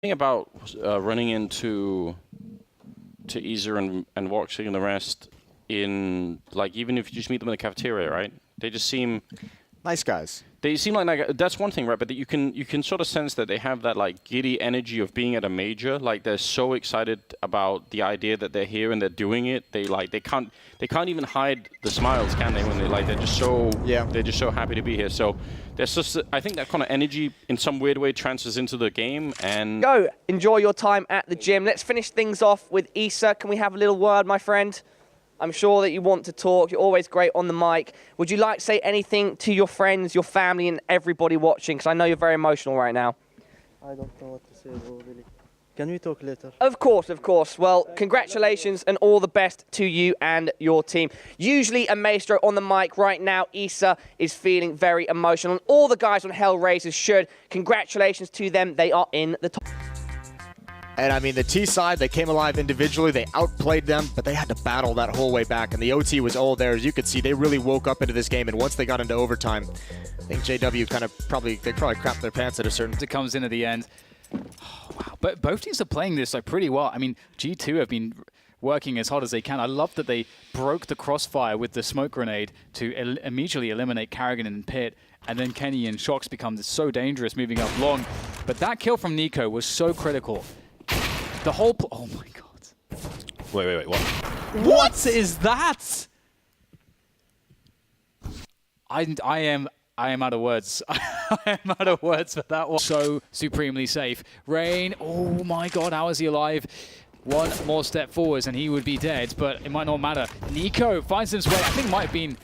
Thing about running into Easer and Voxing and the rest in, like, even if you just meet them in the cafeteria, right? They just seem nice guys. They seem like that's one thing, right? But that you can sort of sense that they have that like giddy energy of being at a major. Like they're so excited about the idea that they're here and they're doing it. They can't even hide the smiles, can they? When they're just so happy to be here. So there's just, I think that kind of energy in some weird way transfers into the game. And go enjoy your time at the gym. Let's finish things off with Issa. Can we have a little word, my friend? I'm sure that you want to talk. You're always great on the mic. Would you like to say anything to your friends, your family, and everybody watching? Because I know you're very emotional right now. I don't know what to say, bro, really. Can we talk later? Of course, of course. Well, congratulations and all the best to you and your team. Usually a maestro on the mic. Right now, Issa is feeling very emotional. And all the guys on Hellraisers should. Congratulations to them. They are in the top. And I mean, the T side, they came alive individually. They outplayed them, but they had to battle that whole way back. And the OT was all there. As you could see, they really woke up into this game. And once they got into overtime, I think JW probably crapped their pants at a certain... It comes in at the end. Oh, wow. But both teams are playing this like pretty well. I mean, G2 have been working as hard as they can. I love that they broke the crossfire with the smoke grenade to immediately eliminate Karrigan and Pit. And then Kenny and Shox become so dangerous moving up long. But that kill from Nico was so critical. The whole... oh my god. Wait, what? What is that? I am out of words. I am out of words for that one. So supremely safe. Rain, oh my god, how is he alive? One more step forwards and he would be dead, but it might not matter. Nico finds his way, I think might have been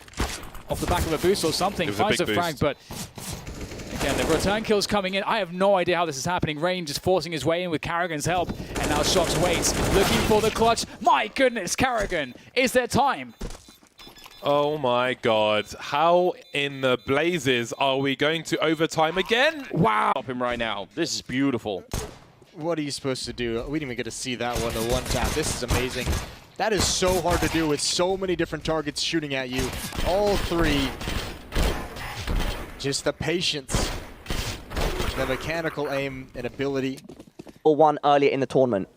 off the back of a boost or something. Finds a frag, but again, the return kill's coming in. I have no idea how this is happening. Rain just forcing his way in with Karrigan's help, and now Shox waits, looking for the clutch. My goodness, Karrigan, is there time? Oh my god, how in the blazes are we going to overtime again? Wow. Stop him right now. This is beautiful. What are you supposed to do? We didn't even get to see that one, the one tap. This is amazing. That is so hard to do with so many different targets shooting at you. All three. Just the patience, the mechanical aim and ability. Or one earlier in the tournament.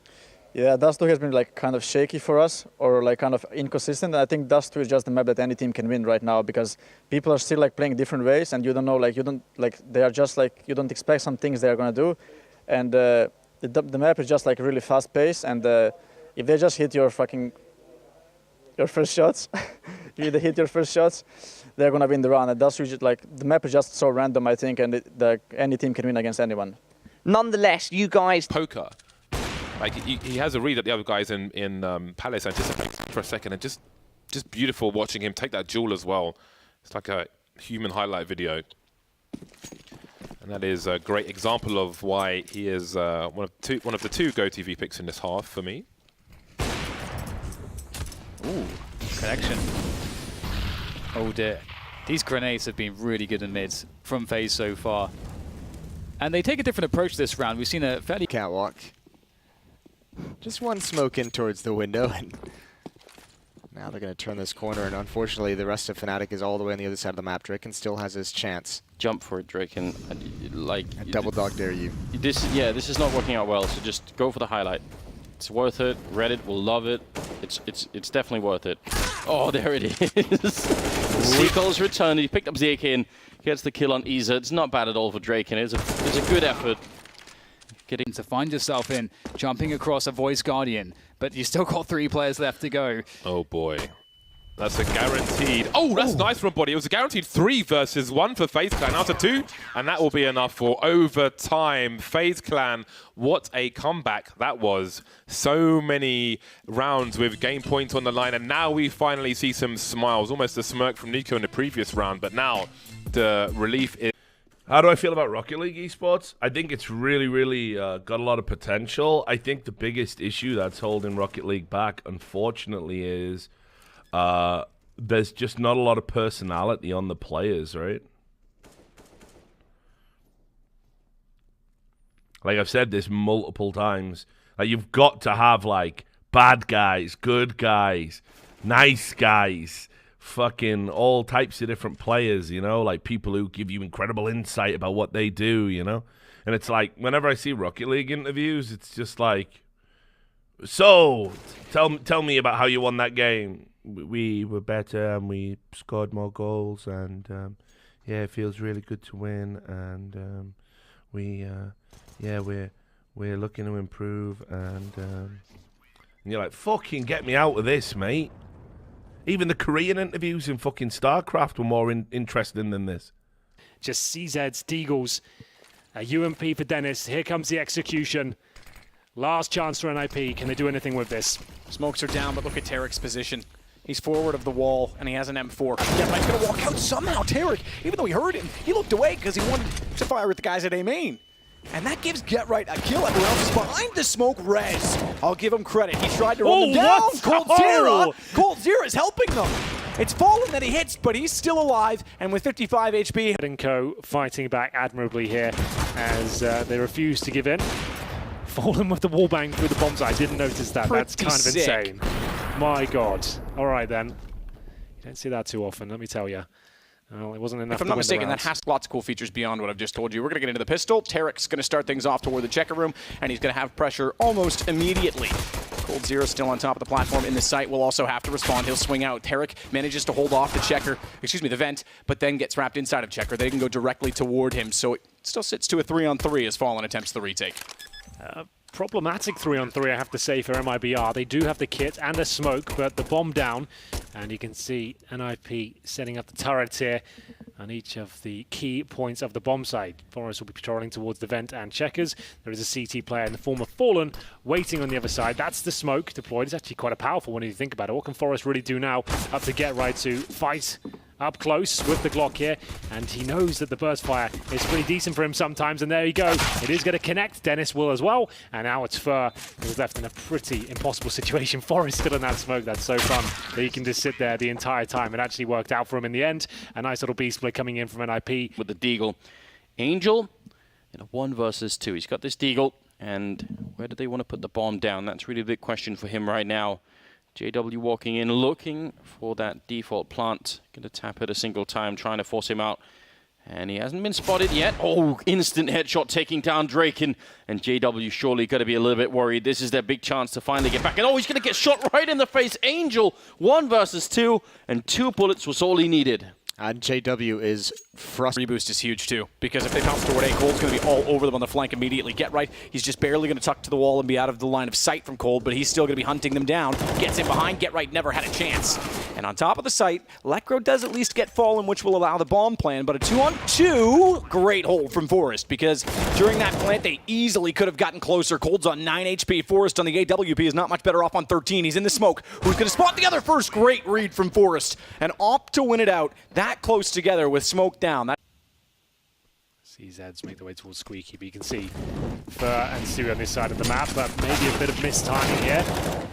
Yeah, Dust 2 has been like kind of shaky for us, or like kind of inconsistent. I think Dust 2 is just the map that any team can win right now, because people are still like playing different ways, and you don't know, like they are just like, you don't expect some things they are gonna do, and the map is just like really fast paced, and if they just hit your first shots, if they hit your first shots, they're gonna win the round. And that's just like, the map is just so random, I think, and any team can win against anyone. Nonetheless, you guys... Poker. Like, he has a read that the other guys in Palace anticipate for a second, and just beautiful watching him take that duel as well. It's like a human highlight video. And that is a great example of why he is one of the two GoTV picks in this half for me. Ooh, connection. Oh dear. These grenades have been really good in mids from FaZe so far. And they take a different approach this round. We've seen a fairly... Catwalk. Just one smoke in towards the window, and now they're going to turn this corner, and unfortunately the rest of Fnatic is all the way on the other side of the map. Draken still has his chance. Jump for it, Draken. Like... double dog dare you. This is not working out well, so just go for the highlight. It's worth it. Reddit will love it. It's definitely worth it. Oh, there it is. Seagull's returned. He picked up Zekin, gets the kill on Issa. It's not bad at all for Draken. It's a good effort. Getting to find yourself in, jumping across a Voice Guardian, but you still got 3 players left to go. Oh boy. That's a guaranteed... Oh, that's nice from Body. It was a guaranteed 3 versus 1 for FaZe Clan. Now to 2, and that will be enough for overtime. FaZe Clan, what a comeback that was. So many rounds with game points on the line, and now we finally see some smiles. Almost a smirk from Nico in the previous round, but now the relief is... How do I feel about Rocket League esports? I think it's really got a lot of potential. I think the biggest issue that's holding Rocket League back, unfortunately, is there's just not a lot of personality on the players, right? Like I've said this multiple times, like you've got to have like bad guys, good guys, nice guys, fucking all types of different players, you know, like people who give you incredible insight about what they do, you know. And it's like, whenever I see Rocket League interviews, it's just like, so, tell me about how you won that game. We were better and we scored more goals, and yeah, it feels really good to win, and we're looking to improve, and you're like, fucking get me out of this, mate. Even the Korean interviews in fucking StarCraft were more interesting than this. Just CZ's, Deagles, UMP for Dennis. Here comes the execution. Last chance for NIP. Can they do anything with this? Smokes are down, but look at Tarek's position. He's forward of the wall, and he has an M4. Getright's gonna walk out somehow. Tarek, even though he heard him, he looked away because he wanted to fire at the guys at A main. And that gives Getright a kill. Everyone else is behind the smoke. Rez, I'll give him credit. He tried to run them down. Coldzera is helping them. It's Fallen that he hits, but he's still alive, and with 55 HP. And Co fighting back admirably here as they refuse to give in. Fallen with the wallbang through the bombs. I didn't notice that. That's kind of insane. My God. All right, then. You don't see that too often, let me tell you. Well, it wasn't enough. If I'm not mistaken, that has lots of cool features beyond what I've just told you. We're going to get into the pistol. Tarek's going to start things off toward the checker room, and he's going to have pressure almost immediately. Coldzera still on top of the platform in the site. Will also have to respond. He'll swing out. Tarek manages to hold off the checker, the vent, but then gets wrapped inside of checker. They can go directly toward him, so it still sits to a 3-on-3 as Fallen attempts the retake. Problematic 3-on-3, I have to say, for MIBR. They do have the kit and a smoke, but the bomb down, and you can see NIP setting up the turrets here on each of the key points of the bomb site. Forest will be patrolling towards the vent and checkers. There is a CT player in the form of Fallen waiting on the other side. That's the smoke deployed. It's actually quite a powerful one if you think about it. What can Forest really do now? Up to Getright to fight up close with the Glock here, and he knows that the burst fire is pretty decent for him sometimes, and there you go. It is going to connect. Dennis will as well, and now it's Fur who's left in a pretty impossible situation. Forrest still in that smoke. That's so fun that he can just sit there the entire time. It actually worked out for him in the end. A nice little B split coming in from NIP. With the Deagle. Angel in a 1 versus 2. He's got this Deagle, and where do they want to put the bomb down? That's really the big question for him right now. JW walking in, looking for that default plant. Going to tap it a single time, trying to force him out. And he hasn't been spotted yet. Oh, instant headshot taking down Drake. And JW surely got to be a little bit worried. This is their big chance to finally get back. And oh, he's going to get shot right in the face. Angel, 1 versus 2. And 2 bullets was all he needed. And JW is frustrated. Reboost is huge too, because if they bounce toward A, Cold's going to be all over them on the flank immediately. Getright, he's just barely going to tuck to the wall and be out of the line of sight from Cold, but he's still going to be hunting them down. Gets in behind, Getright never had a chance. And on top of the site, Lekro does at least get Fallen, which will allow the bomb plan, but a 2-on-2, great hold from Forest, because during that plant, they easily could have gotten closer. Cold's on 9 HP. Forest on the AWP is not much better off on 13. He's in the smoke. Who's going to spot the other first? Great read from Forest. And opt to win it out. That close together with smoke down. CZs make their way towards Squeaky, but you can see Fur and Siri on this side of the map, but maybe a bit of mistiming here.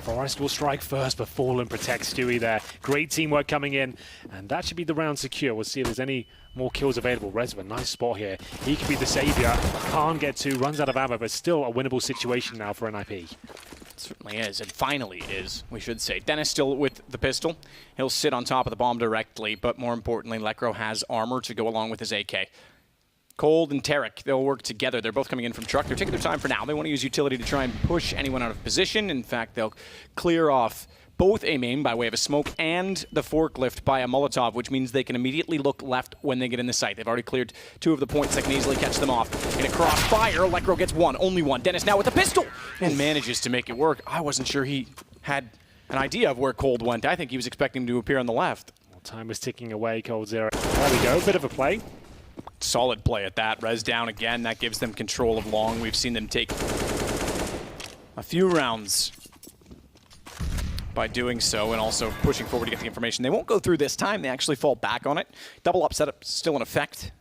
Forest will strike first, but Fallen protects Stewie there. Great teamwork coming in, and that should be the round secure. We'll see if there's any more kills available. Rez, a nice spot here. He could be the savior. Can't get to, runs out of ammo, but still a winnable situation now for NIP. It certainly is, and finally is, we should say. Dennis still with the pistol. He'll sit on top of the bomb directly, but more importantly, Lekro has armor to go along with his AK. Cold and Tarek, they'll work together. They're both coming in from truck. They're taking their time for now. They want to use utility to try and push anyone out of position. In fact, they'll clear off both a main by way of a smoke and the forklift by a Molotov, which means they can immediately look left when they get in the site. They've already cleared 2 of the points that can easily catch them off. In a crossfire, Lekro gets 1, only 1. Dennis now with a pistol and manages to make it work. I wasn't sure he had an idea of where Cold went. I think he was expecting him to appear on the left. Well, time was ticking away, Coldzera. There we go, bit of a play. Solid play at that. Rez down again. That gives them control of long. We've seen them take a few rounds by doing so and also pushing forward to get the information. They won't go through this time. They actually fall back on it. Double up setup still in effect.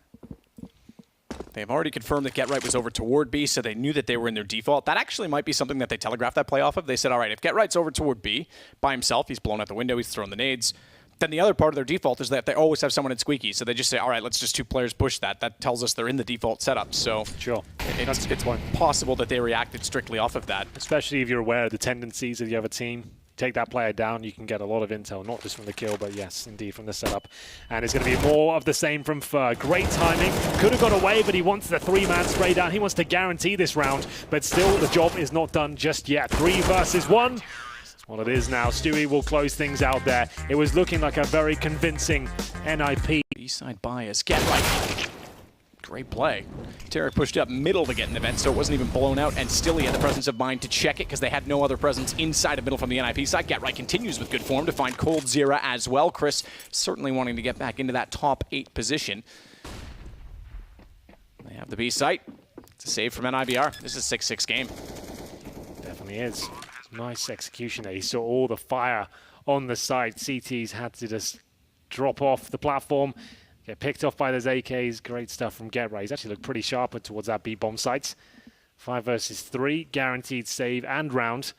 They've already confirmed that Getright was over toward B, so they knew that they were in their default. That actually might be something that they telegraphed that play off of. They said, all right, if Getright's over toward B by himself, he's blown out the window, he's thrown the nades. Then the other part of their default is that they always have someone in Squeaky, so they just say, all right, let's just 2 players push that. That tells us they're in the default setup, so sure. It's possible that they reacted strictly off of that. Especially if you're aware of the tendencies of the other team. take that player down, you can get a lot of intel, not just from the kill, but yes, indeed from the setup. And it's going to be more of the same from Fer. Great timing. Could have got away, but he wants the 3-man spray down. He wants to guarantee this round, but still the job is not done just yet. 3 versus 1. Well, it is now. Stewie will close things out there. It was looking like a very convincing NIP. B-side bias. Get right. Great play. Tarek pushed up middle to get in the vent, so it wasn't even blown out, and still he had the presence of mind to check it because they had no other presence inside of middle from the NIP side. Get right continues with good form to find Cold Zera as well. Chris certainly wanting to get back into that top 8 position. They have the B site. It's a save from NIBR. This is a 6-6 game. Definitely is. Nice execution there. He saw all the fire on the side. CTs had to just drop off the platform, get picked off by those AKs. Great stuff from Get Right. He's actually looked pretty sharp towards that B bomb site. 5 versus 3, guaranteed save and round,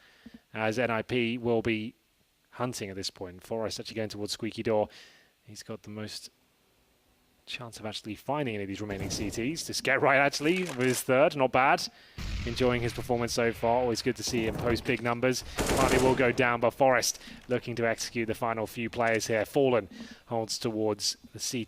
as NIP will be hunting at this point. Forrest actually going towards Squeaky Door. He's got the most chance of actually finding any of these remaining CTs. Just Get Right actually with his 3rd, not bad. Enjoying his performance so far. Always good to see him post big numbers. Finally will go down, but Forrest looking to execute the final few players here. Fallen holds towards the CT.